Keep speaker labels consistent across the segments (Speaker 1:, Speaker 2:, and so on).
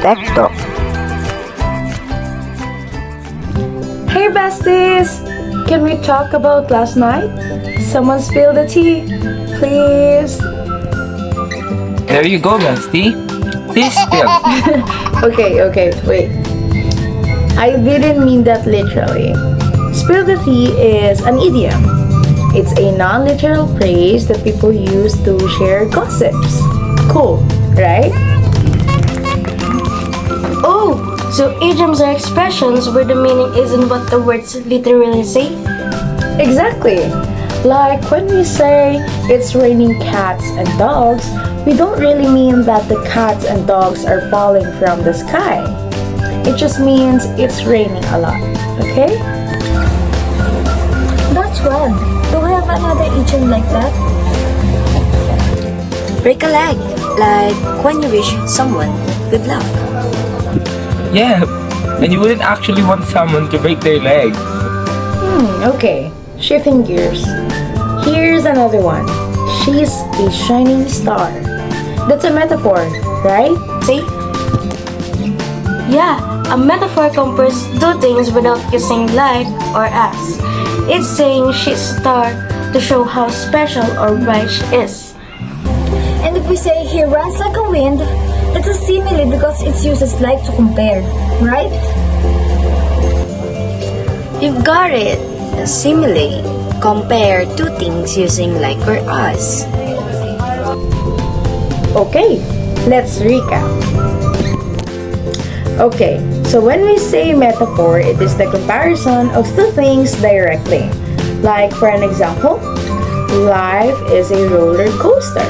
Speaker 1: epekto.
Speaker 2: Hey besties! Can we talk about last night? Someone spilled the tea. Please.
Speaker 3: There you go, Bestie. Please spill.
Speaker 2: Okay, wait. I didn't mean that literally. Spill the tea is an idiom. It's a non-literal phrase that people use to share gossips. Cool, right?
Speaker 4: Oh, so idioms are expressions where the meaning isn't what the words literally say?
Speaker 2: Exactly. Like when we say it's raining cats and dogs, we don't really mean that the cats and dogs are falling from the sky. It just means it's raining a lot, okay?
Speaker 5: That's wild. Do we have another idiom like that?
Speaker 1: Break a leg, like when you wish someone good luck.
Speaker 3: Yeah, and you wouldn't actually want someone to break their leg.
Speaker 2: Okay. Shifting gears. Here's another one. She's a shining star. That's a metaphor, right?
Speaker 4: See? Yeah, a metaphor compares two things without using like or as. It's saying she's a star to show how special or bright she is.
Speaker 5: And if we say he runs like a wind, that's a simile because it uses like to compare, right?
Speaker 1: You've got it. Simile. Compare two things using like or as.
Speaker 2: Okay, let's recap. Okay, so when we say metaphor, it is the comparison of two things directly. Like for an example, life is a roller coaster.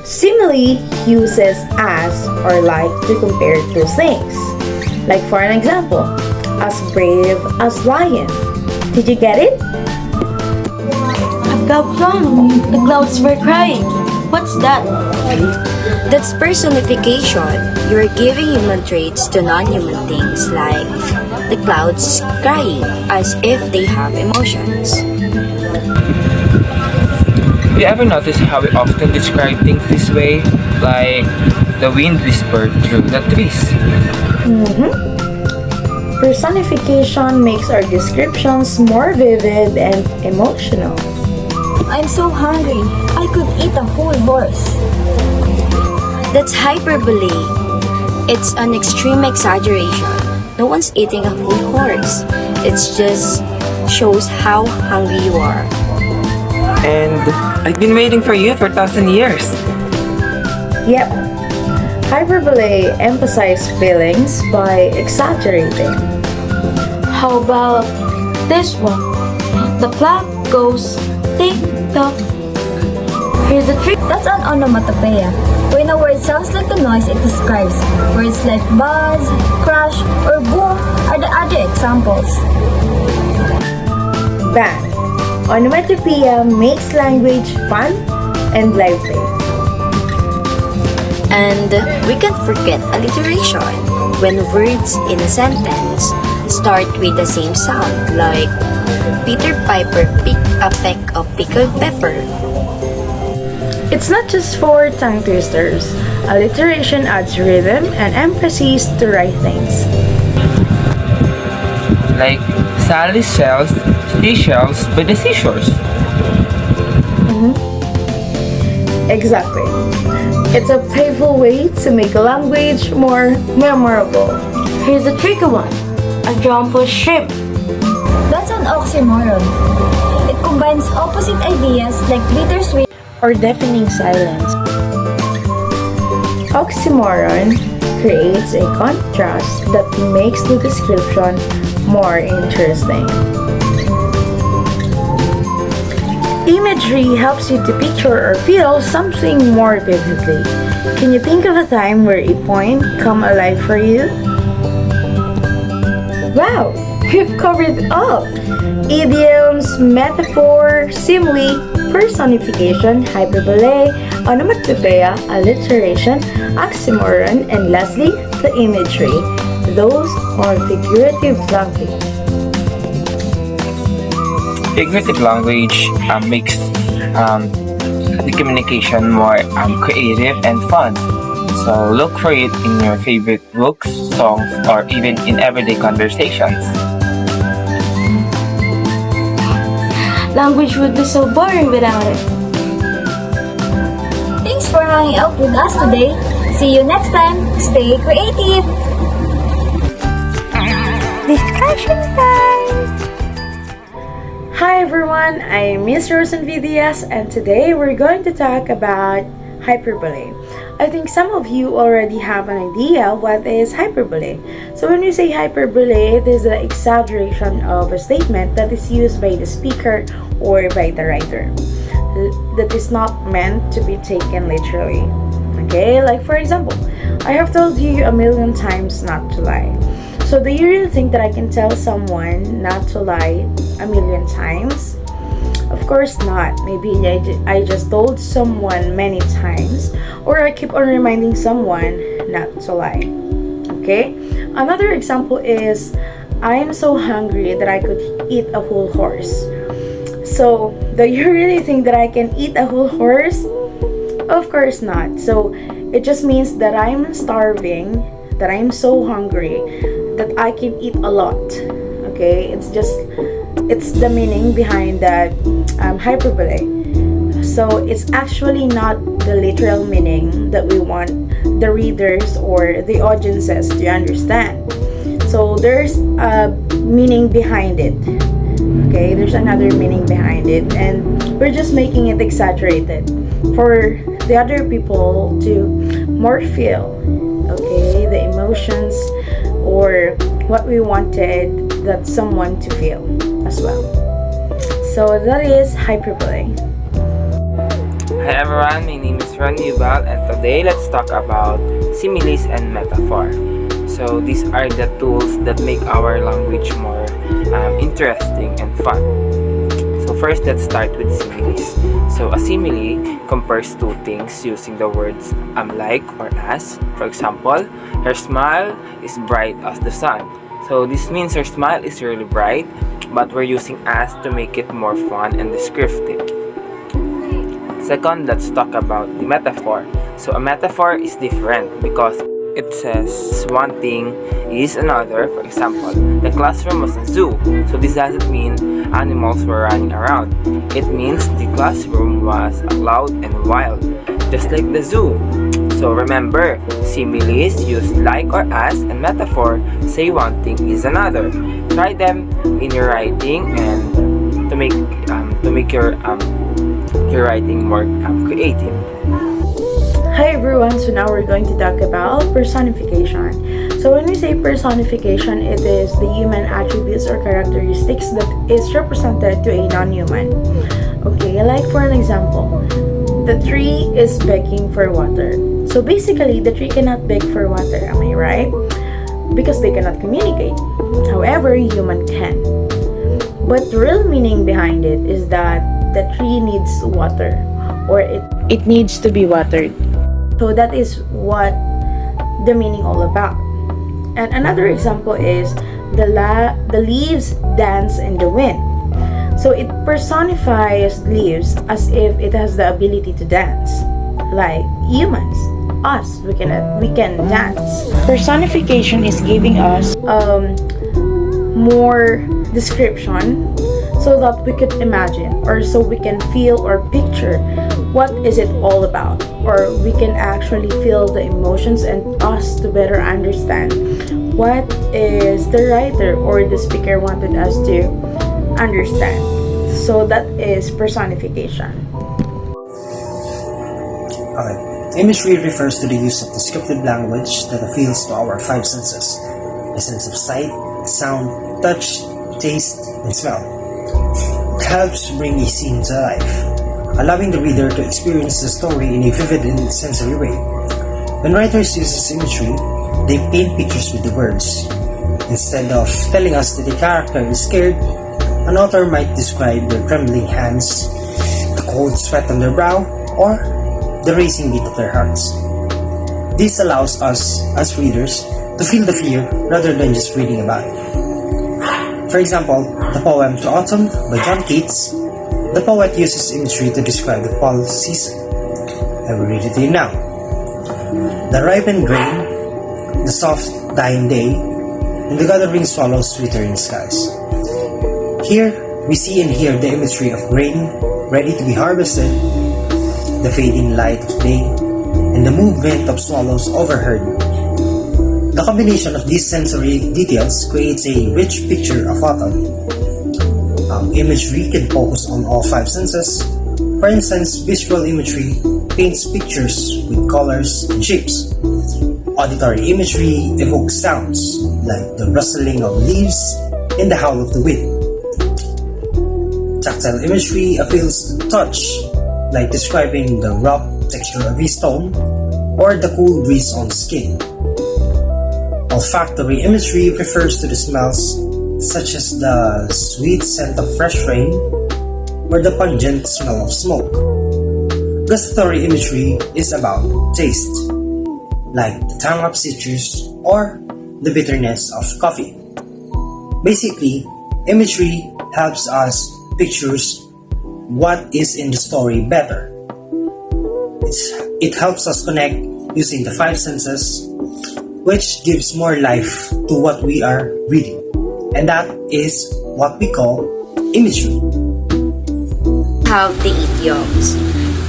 Speaker 2: Simile uses as or like to compare two things. Like for an example, as brave as lion. Did you get it?
Speaker 4: A cloud flung. The clouds were crying. What's that?
Speaker 1: That's personification. You're giving human traits to non-human things like the clouds crying as if they have emotions.
Speaker 3: Have you ever noticed how we often describe things this way? Like the wind whispered through the trees.
Speaker 2: Personification makes our descriptions more vivid and emotional.
Speaker 5: I'm so hungry. I could eat a whole horse.
Speaker 1: That's hyperbole. It's an extreme exaggeration. No one's eating a whole horse. It just shows how hungry you are.
Speaker 3: And I've been waiting for you for 1,000 years.
Speaker 2: Yep. Hyperbole emphasizes feelings by exaggerating.
Speaker 4: How about this one? The clock goes tick-tock. Here's the trick.
Speaker 5: That's an onomatopoeia. When a word sounds like the noise it describes, words like buzz, crash, or boom are the other examples.
Speaker 2: Bang! Onomatopoeia makes language fun and lively.
Speaker 1: And we can't forget alliteration. When words in a sentence start with the same sound, like Peter Piper picked a peck of pickled pepper.
Speaker 2: It's not just for tongue twisters. Alliteration adds rhythm and emphasis to right things.
Speaker 3: Like Sally sells seashells by the seashores.
Speaker 2: Exactly. It's a playful way to make a language more memorable.
Speaker 4: Here's a tricky one. A jumbo shrimp.
Speaker 5: That's an oxymoron. It combines opposite ideas like bittersweet
Speaker 2: Or deafening silence. Oxymoron creates a contrast that makes the description more interesting. Imagery helps you to picture or feel something more vividly. Can you think of a time where a point come alive for you? Wow, we've covered it all. Idioms, metaphor, simile, personification, hyperbole, onomatopoeia, alliteration, oxymoron, and lastly, the imagery. Those are figurative language.
Speaker 3: Figurative language makes the communication more creative and fun. So look for it in your favorite books, songs, or even in everyday conversations.
Speaker 4: Language would be so boring without it.
Speaker 5: Thanks for hanging out with us today. See you next time. Stay creative.
Speaker 4: Discussion time!
Speaker 2: Hi everyone, I'm Miss Rosen Vidias and today we're going to talk about hyperbole. I think some of you already have an idea what is hyperbole. So when we say hyperbole, it is the exaggeration of a statement that is used by the speaker or by the writer. That is not meant to be taken literally. Okay, like for example, I have told you a million times not to lie. So do you really think that I can tell someone not to lie a million times? Of course not. Maybe I just told someone many times, or I keep on reminding someone not to lie. Okay? Another example is, I am so hungry that I could eat a whole horse. So, do you really think that I can eat a whole horse? Of course not. So, it just means that I'm starving, that I'm so hungry, that I can eat a lot. Okay? It's the meaning behind that hyperbole. So it's actually not the literal meaning that we want the readers or the audiences to understand. So there's a meaning behind it. Okay, there's another meaning behind it, and we're just making it exaggerated for the other people to more feel, okay, the emotions or what we wanted that someone to feel as well. So that is hyperbole.
Speaker 3: Hi everyone, my name is Ron Yubal and today let's talk about similes and metaphor. So these are the tools that make our language more interesting and fun. So first, let's start with similes. So a simile compares two things using the words like or as. For example, her smile is bright as the sun. So this means her smile is really bright, but we're using as to make it more fun and descriptive. Second, let's talk about the metaphor. So a metaphor is different because it says one thing is another. For example, the classroom was a zoo. So this doesn't mean animals were running around. It means the classroom was loud and wild, just like the zoo. So remember, similes use like or as, and metaphor say one thing is another. Try them in your writing and to make your writing more creative.
Speaker 2: Hi everyone, so now we're going to talk about personification. So when we say personification, it is the human attributes or characteristics that is represented to a non-human. Okay, like for an example, the tree is begging for water. So basically, the tree cannot beg for water, am I right? Because they cannot communicate. However, human can. But the real meaning behind it is that the tree needs water, or it needs to be watered. So that is what the meaning all about. And another example is the leaves dance in the wind. So it personifies leaves as if it has the ability to dance. Like humans, us, we can dance. Personification is giving us more description so that we could imagine, or so we can feel or picture what is it all about, or we can actually feel the emotions and us to better understand what is the writer or the speaker wanted us to understand. So that is personification.
Speaker 6: Okay. Imagery refers to the use of descriptive language that appeals to our five senses: the sense of sight, sound, touch, taste, and smell. It helps bring a scene to life, allowing the reader to experience the story in a vivid and sensory way. When writers use imagery, they paint pictures with the words. Instead of telling us that the character is scared, an author might describe their trembling hands, the cold sweat on their brow, or the racing beat of their hearts. This allows us, as readers, to feel the fear rather than just reading about it. For example, the poem To Autumn by John Keats, the poet uses imagery to describe the fall season. I will read it to you now. the ripened grain, the soft dying day, and the gathering swallows twittering skies. Here, we see and hear the imagery of grain ready to be harvested, the fading light of day, and the movement of swallows overheard. The combination of these sensory details creates a rich picture of autumn. Imagery can focus on all five senses. For instance, visual imagery paints pictures with colors and shapes. Auditory imagery evokes sounds, like the rustling of leaves and the howl of the wind. Tactile imagery appeals to touch, like describing the rough texture of a stone or the cool breeze on skin. Olfactory imagery refers to the smells such as the sweet scent of fresh rain or the pungent smell of smoke. Gustatory imagery is about taste, like the tang of citrus or the bitterness of coffee. Basically, imagery helps us pictures what is in the story better. It helps us connect using the five senses, which gives more life to what we are reading. And that is what we call imagery.
Speaker 1: Have the idioms.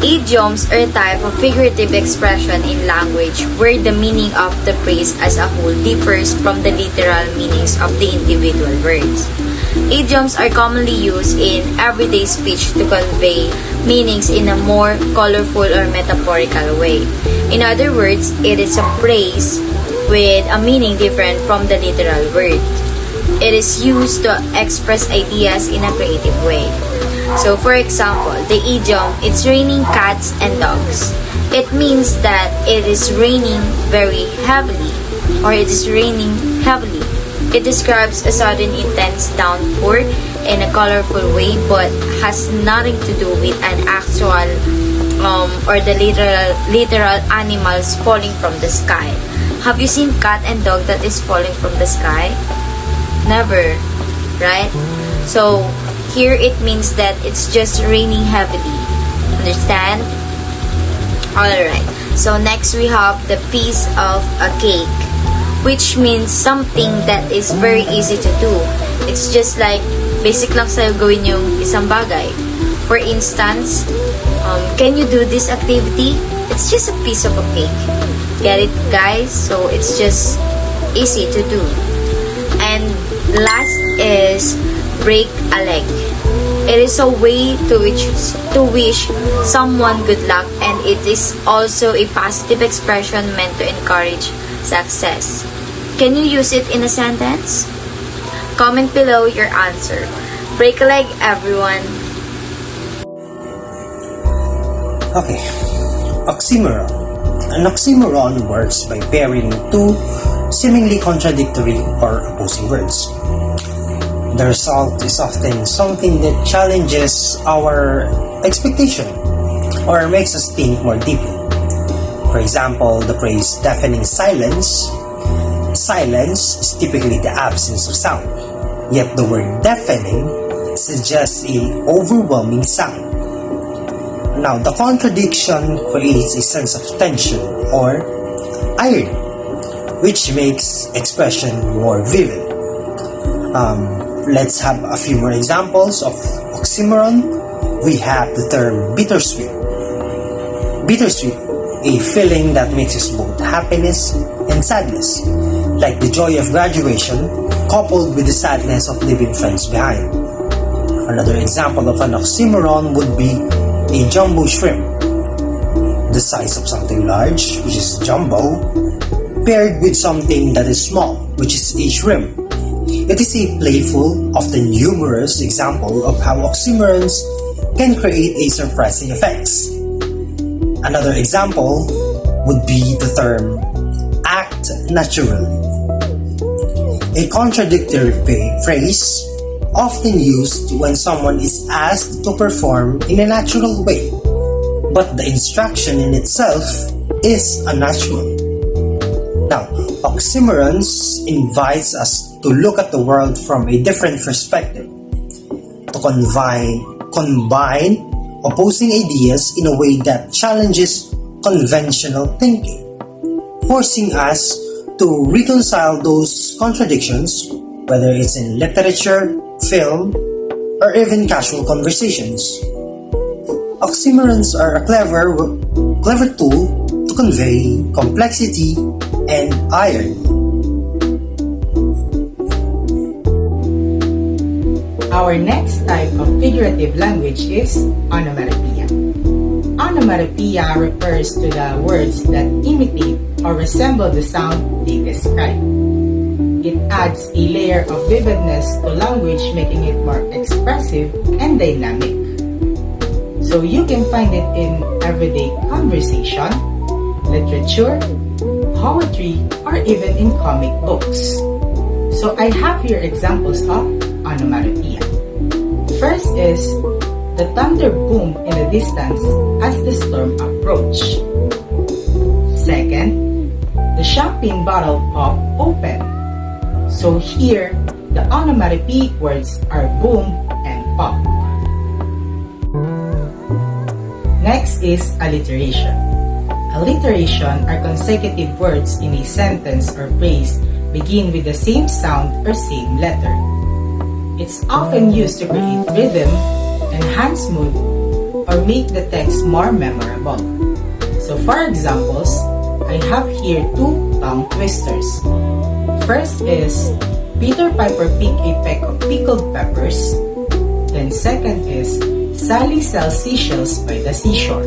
Speaker 1: Idioms are a type of figurative expression in language where the meaning of the phrase as a whole differs from the literal meanings of the individual words. Idioms are commonly used in everyday speech to convey meanings in a more colorful or metaphorical way. In other words, it is a phrase with a meaning different from the literal word. It is used to express ideas in a creative way. So for example, the idiom, "It's raining cats and dogs." It means that it is raining very heavily or it is raining heavily. It describes a sudden intense downpour in a colorful way but has nothing to do with an actual or the literal animals falling from the sky. Have you seen cat and dog that is falling from the sky? Never, right? So here it means that it's just raining heavily. Understand? Alright. So next we have the piece of a cake, which means something that is very easy to do. It's just like basic lang sa'yo gawin yung isang bagay. For instance, can you do this activity? It's just a piece of a cake. Get it, guys? So it's just easy to do. And last is break a leg. It is a way to wish someone good luck, and it is also a positive expression meant to encourage success. Can you use it in a sentence? Comment below your answer. Break a leg, everyone.
Speaker 6: Okay, oxymoron. An oxymoron works by pairing two seemingly contradictory or opposing words. The result is often something that challenges our expectation or makes us think more deeply. For example, the phrase deafening silence. Silence is typically the absence of sound, yet the word deafening suggests an overwhelming sound. Now, the contradiction creates a sense of tension or irony, which makes expression more vivid. Let's have a few more examples of oxymoron. We have the term bittersweet. Bittersweet, a feeling that mixes both happiness and sadness, like the joy of graduation coupled with the sadness of leaving friends behind. Another example of an oxymoron would be a jumbo shrimp, the size of something large, which is jumbo, paired with something that is small, which is a shrimp. It is a playful, often humorous example of how oxymorons can create a surprising effects. Another example would be the term act naturally, a contradictory phrase often used when someone is asked to perform in a natural way, but the instruction in itself is unnatural. Now, oxymorons invites us to look at the world from a different perspective, to combine opposing ideas in a way that challenges conventional thinking. forcing us to reconcile those contradictions, whether it's in literature, film, or even casual conversations. Oxymorons are a clever tool to convey complexity and irony.
Speaker 7: Our next type of figurative language is onomatopoeia. Onomatopoeia refers to the words that imitate or resemble the sound they describe. It adds a layer of vividness to language, making it more expressive and dynamic. So you can find it in everyday conversation, literature, poetry, or even in comic books. So I have here examples of onomatopoeia. First is the thunder boom in the distance as the storm approached. Second, the champagne bottle pop open. So here, the onomatopoeic words are boom and pop. Next is alliteration. Alliteration are consecutive words in a sentence or phrase begin with the same sound or same letter. It's often used to create rhythm, enhance mood, or make the text more memorable. So for examples, I have here two tongue twisters. First is Peter Piper picked a peck of pickled peppers. Then second is Sally sells seashells by the seashore.